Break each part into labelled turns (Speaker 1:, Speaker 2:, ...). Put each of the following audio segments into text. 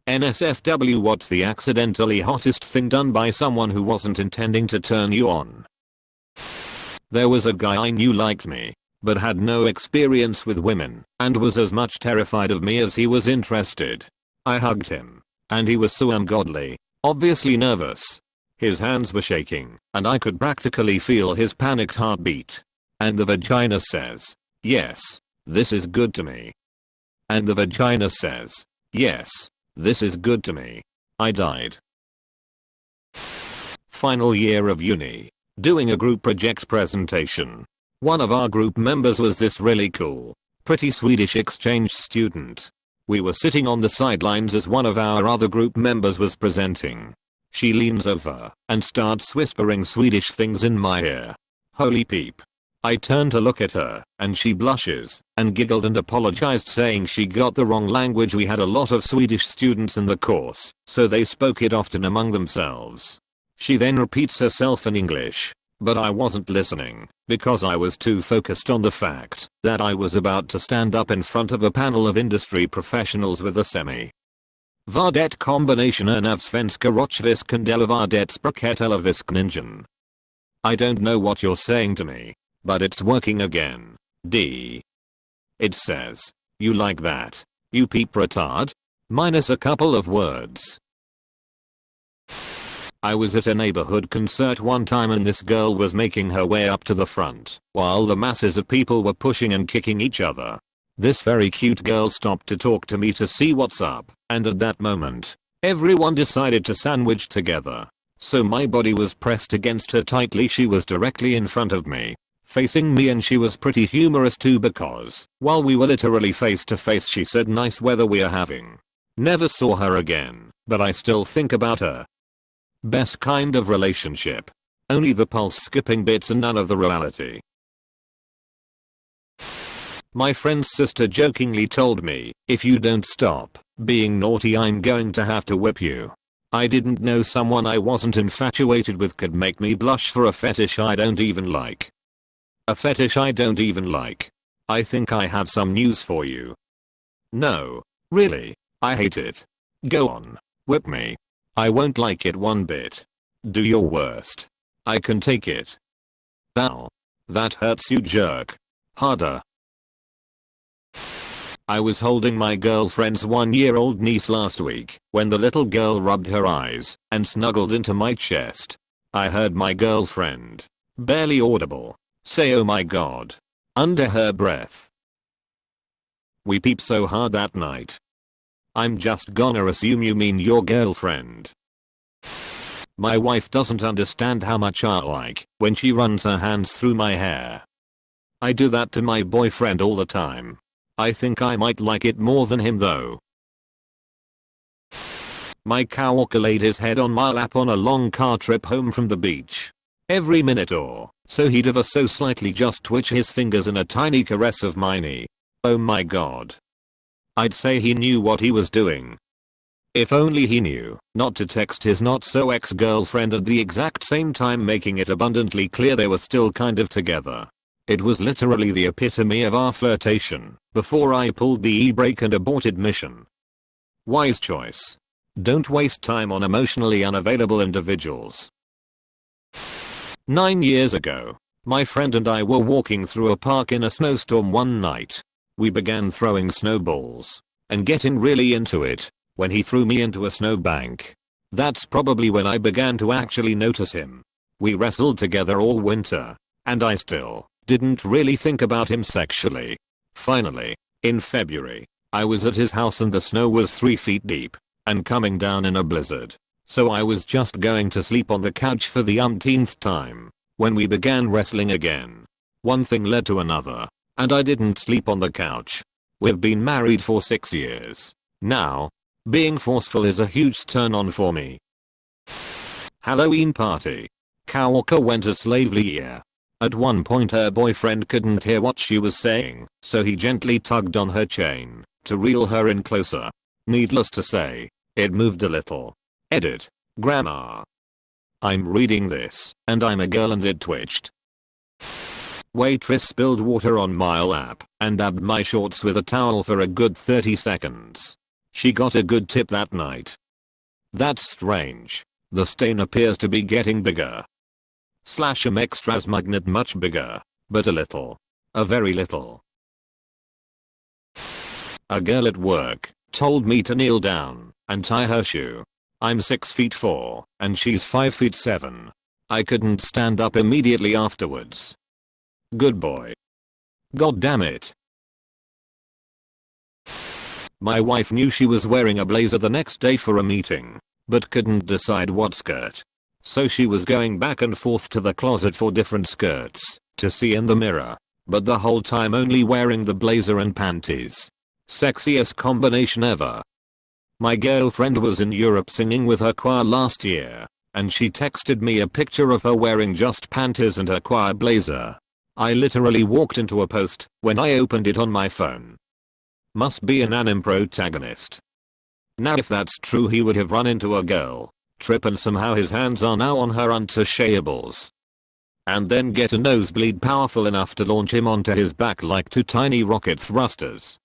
Speaker 1: NSFW, what's the accidentally hottest thing done by someone who wasn't intending to turn you on? There was a guy I knew liked me, but had no experience with women and was as much terrified of me as he was interested. I hugged him, and he was so ungodly, obviously nervous. His hands were shaking, and I could practically feel his panicked heartbeat. And the vagina says, yes, this is good to me. And the vagina says, yes, this is good to me. I died. Final year of uni. Doing a group project presentation. One of our group members was this really cool, pretty Swedish exchange student. We were sitting on the sidelines as one of our other group members was presenting. She leans over and starts whispering Swedish things in my ear. Holy peep. I turn to look at her, and she blushes and giggled and apologized, saying she got the wrong language. We had a lot of Swedish students in the course, so they spoke it often among themselves. She then repeats herself in English, but I wasn't listening because I was too focused on the fact that I was about to stand up in front of a panel of industry professionals with a semi. Vardet kombinationer av svenska rockvisken eller vardet spraket eller viskningen. I don't know what you're saying to me, but it's working again. D. It says, you like that, you peep retard? Minus a couple of words. I was at a neighborhood concert one time and this girl was making her way up to the front while the masses of people were pushing and kicking each other. This very cute girl stopped to talk to me to see what's up, and at that moment, everyone decided to sandwich together. So my body was pressed against her tightly. She was directly in front of me, facing me, and she was pretty humorous too because, while we were literally face to face, she said nice weather we are having. Never saw her again, but I still think about her. Best kind of relationship. Only the pulse skipping bits and none of the reality. My friend's sister jokingly told me, if you don't stop being naughty I'm going to have to whip you. I didn't know someone I wasn't infatuated with could make me blush for a fetish I don't even like. A fetish I don't even like. I think I have some news for you. No. Really. I hate it. Go on. Whip me. I won't like it one bit. Do your worst. I can take it. Ow. That hurts, you jerk. Harder. I was holding my girlfriend's 1-year-old niece last week when the little girl rubbed her eyes and snuggled into my chest. I heard my girlfriend, barely audible, say oh my god, under her breath. We peeped so hard that night. I'm just gonna assume you mean your girlfriend. My wife doesn't understand how much I like when she runs her hands through my hair. I do that to my boyfriend all the time. I think I might like it more than him though. My coworker laid his head on my lap on a long car trip home from the beach. Every minute or so he'd ever so slightly just twitch his fingers in a tiny caress of my knee. Oh my god. I'd say he knew what he was doing. If only he knew not to text his not so ex-girlfriend at the exact same time, making it abundantly clear they were still kind of together. It was literally the epitome of our flirtation before I pulled the e-brake and aborted mission. Wise choice. Don't waste time on emotionally unavailable individuals. 9 years ago, my friend and I were walking through a park in a snowstorm one night. We began throwing snowballs and getting really into it when he threw me into a snowbank. That's probably when I began to actually notice him. We wrestled together all winter, and I still didn't really think about him sexually. Finally, in February, I was at his house and the snow was 3 feet deep and coming down in a blizzard. So I was just going to sleep on the couch for the umpteenth time when we began wrestling again. One thing led to another, and I didn't sleep on the couch. We've been married for 6 years now. Being forceful is a huge turn on for me. Halloween party. Coworker went a slavely year. At one point her boyfriend couldn't hear what she was saying, so he gently tugged on her chain to reel her in closer. Needless to say, it moved a little. Edit. Grammar. I'm reading this, and I'm a girl and it twitched. Waitress spilled water on my lap and dabbed my shorts with a towel for a good 30 seconds. She got a good tip that night. That's strange. The stain appears to be getting bigger. /extras magnet much bigger. But a little. A very little. A girl at work told me to kneel down and tie her shoe. I'm 6'4" and she's 5'7". I couldn't stand up immediately afterwards. Good boy. God damn it. My wife knew she was wearing a blazer the next day for a meeting, but couldn't decide what skirt. So she was going back and forth to the closet for different skirts to see in the mirror, but the whole time only wearing the blazer and panties. Sexiest combination ever. My girlfriend was in Europe singing with her choir last year, and she texted me a picture of her wearing just panties and her choir blazer. I literally walked into a post when I opened it on my phone. Must be an anime protagonist. Now if that's true, he would have run into a girl, trip, and somehow his hands are now on her untouchables. And then get a nosebleed powerful enough to launch him onto his back like two tiny rocket thrusters.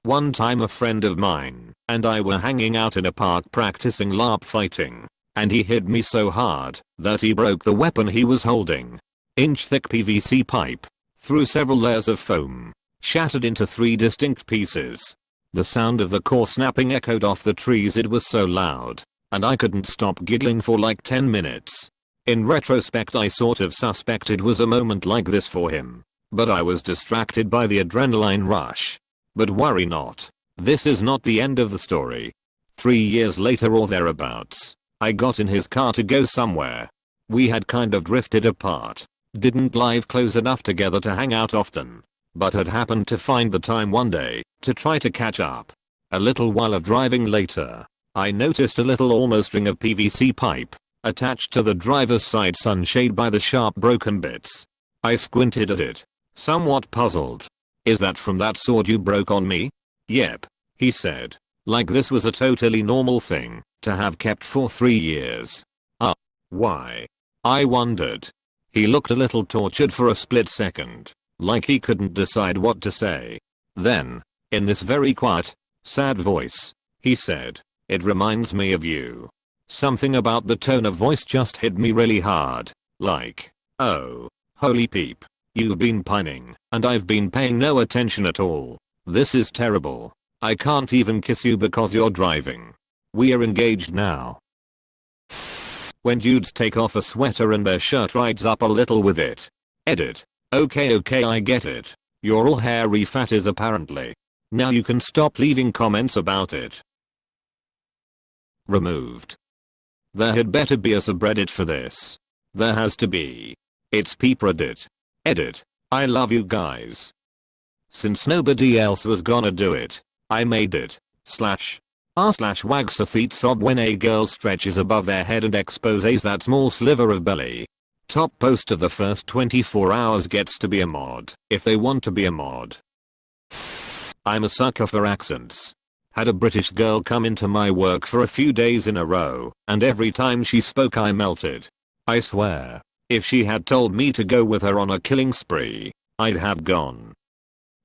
Speaker 1: One time a friend of mine and I were hanging out in a park practicing LARP fighting, and he hit me so hard that he broke the weapon he was holding. Inch-thick PVC pipe, through several layers of foam, shattered into 3 distinct pieces. The sound of the core snapping echoed off the trees. It was so loud, and I couldn't stop giggling for like 10 minutes. In retrospect, I sort of suspect it was a moment like this for him, but I was distracted by the adrenaline rush. But worry not. This is not the end of the story. 3 years later or thereabouts, I got in his car to go somewhere. We had kind of drifted apart. Didn't live close enough together to hang out often, but had happened to find the time one day to try to catch up. A little while of driving later, I noticed a little almost ring of PVC pipe attached to the driver's side sunshade by the sharp broken bits. I squinted at it, somewhat puzzled. Is that from that sword you broke on me? Yep, he said, like this was a totally normal thing to have kept for 3 years. Why? I wondered. He looked a little tortured for a split second, like he couldn't decide what to say. Then, in this very quiet, sad voice, he said, "It reminds me of you." Something about the tone of voice just hit me really hard, like, oh, holy peep. You've been pining, and I've been paying no attention at all. This is terrible. I can't even kiss you because you're driving. We are engaged now. When dudes take off a sweater and their shirt rides up a little with it. Edit. Okay, I get it. You're all hairy fatties apparently. Now you can stop leaving comments about it. Removed. There had better be a subreddit for this. There has to be. It's peepreddit. Edit. I love you guys. Since nobody else was gonna do it, I made it. /r/wags a feet sob when a girl stretches above their head and exposes that small sliver of belly. Top post of the first 24 hours gets to be a mod, if they want to be a mod. I'm a sucker for accents. Had a British girl come into my work for a few days in a row, and every time she spoke I melted. I swear, if she had told me to go with her on a killing spree, I'd have gone.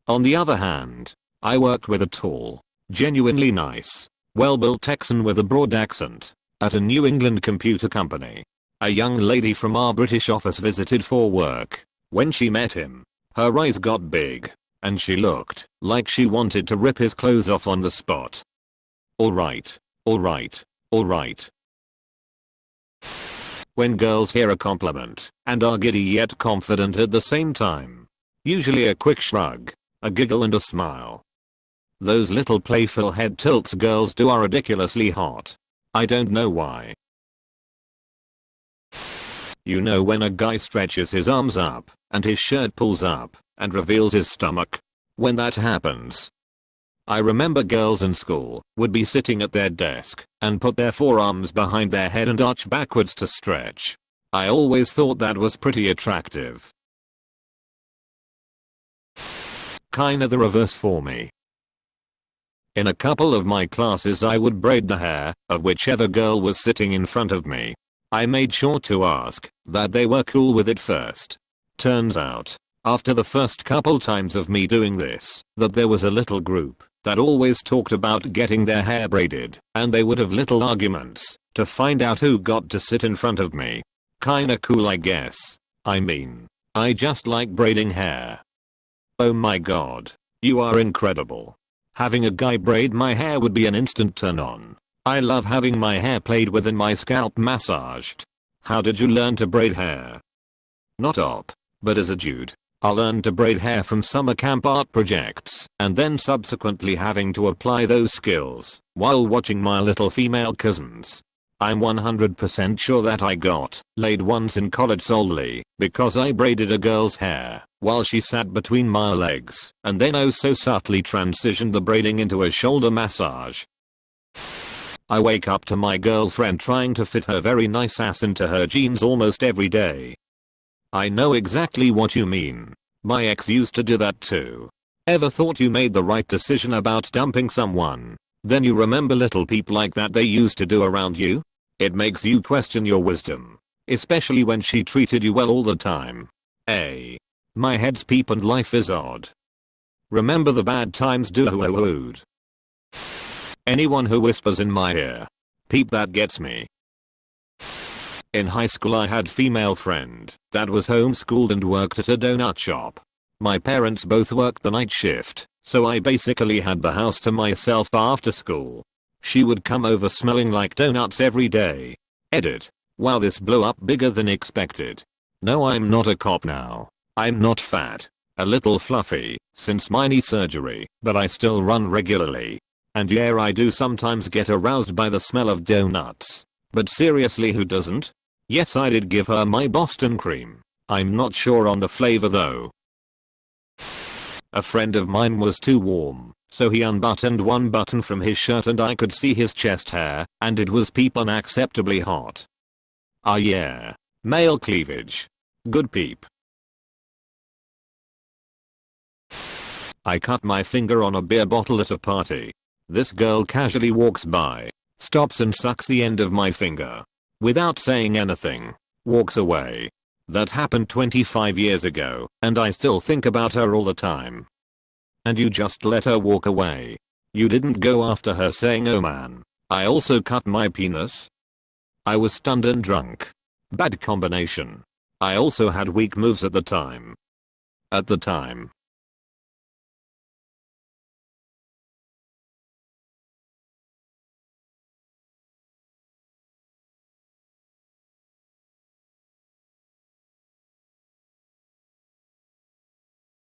Speaker 1: On the other hand, I worked with a tall, genuinely nice, well-built Texan with a broad accent at a New England computer company. A young lady from our British office visited for work. When she met him, her eyes got big, and she looked like she wanted to rip his clothes off on the spot. Alright. When girls hear a compliment and are giddy yet confident at the same time. Usually a quick shrug, a giggle and a smile. Those little playful head tilts girls do are ridiculously hot. I don't know why. You know when a guy stretches his arms up and his shirt pulls up and reveals his stomach? When that happens. I remember girls in school would be sitting at their desk and put their forearms behind their head and arch backwards to stretch. I always thought that was pretty attractive. Kinda the reverse for me. In a couple of my classes I would braid the hair of whichever girl was sitting in front of me. I made sure to ask that they were cool with it first. Turns out, after the first couple times of me doing this, that there was a little group that always talked about getting their hair braided, and they would have little arguments to find out who got to sit in front of me. Kinda cool, I guess. I mean, I just like braiding hair. Oh my god. You are incredible. Having a guy braid my hair would be an instant turn on. I love having my hair played with and my scalp massaged. How did you learn to braid hair? Not op, but as a dude, I learned to braid hair from summer camp art projects and then subsequently having to apply those skills while watching my little female cousins. I'm 100% sure that I got laid once in college solely because I braided a girl's hair while she sat between my legs and then oh so subtly transitioned the braiding into a shoulder massage. I wake up to my girlfriend trying to fit her very nice ass into her jeans almost every day. I know exactly what you mean. My ex used to do that too. Ever thought you made the right decision about dumping someone? Then you remember little peep like that they used to do around you? It makes you question your wisdom. Especially when she treated you well all the time. My head's peep and life is odd. Remember the bad times dude. Anyone who whispers in my ear. Peep, that gets me. In high school I had female friend that was homeschooled and worked at a donut shop. My parents both worked the night shift, so I basically had the house to myself after school. She would come over smelling like donuts every day. Edit. Wow, this blew up bigger than expected. No, I'm not a cop now. I'm not fat. A little fluffy since my knee surgery, but I still run regularly. And yeah, I do sometimes get aroused by the smell of donuts. But seriously, who doesn't? Yes, I did give her my Boston cream. I'm not sure on the flavor though. A friend of mine was too warm, so he unbuttoned one button from his shirt and I could see his chest hair, and it was peep unacceptably hot. Ah yeah. Male cleavage. Good peep. I cut my finger on a beer bottle at a party. This girl casually walks by, stops and sucks the end of my finger. Without saying anything, walks away. That happened 25 years ago, and I still think about her all the time. And you just let her walk away. You didn't go after her saying, oh man, I also cut my penis? I was stunned and drunk. Bad combination. I also had weak moves at the time. At the time,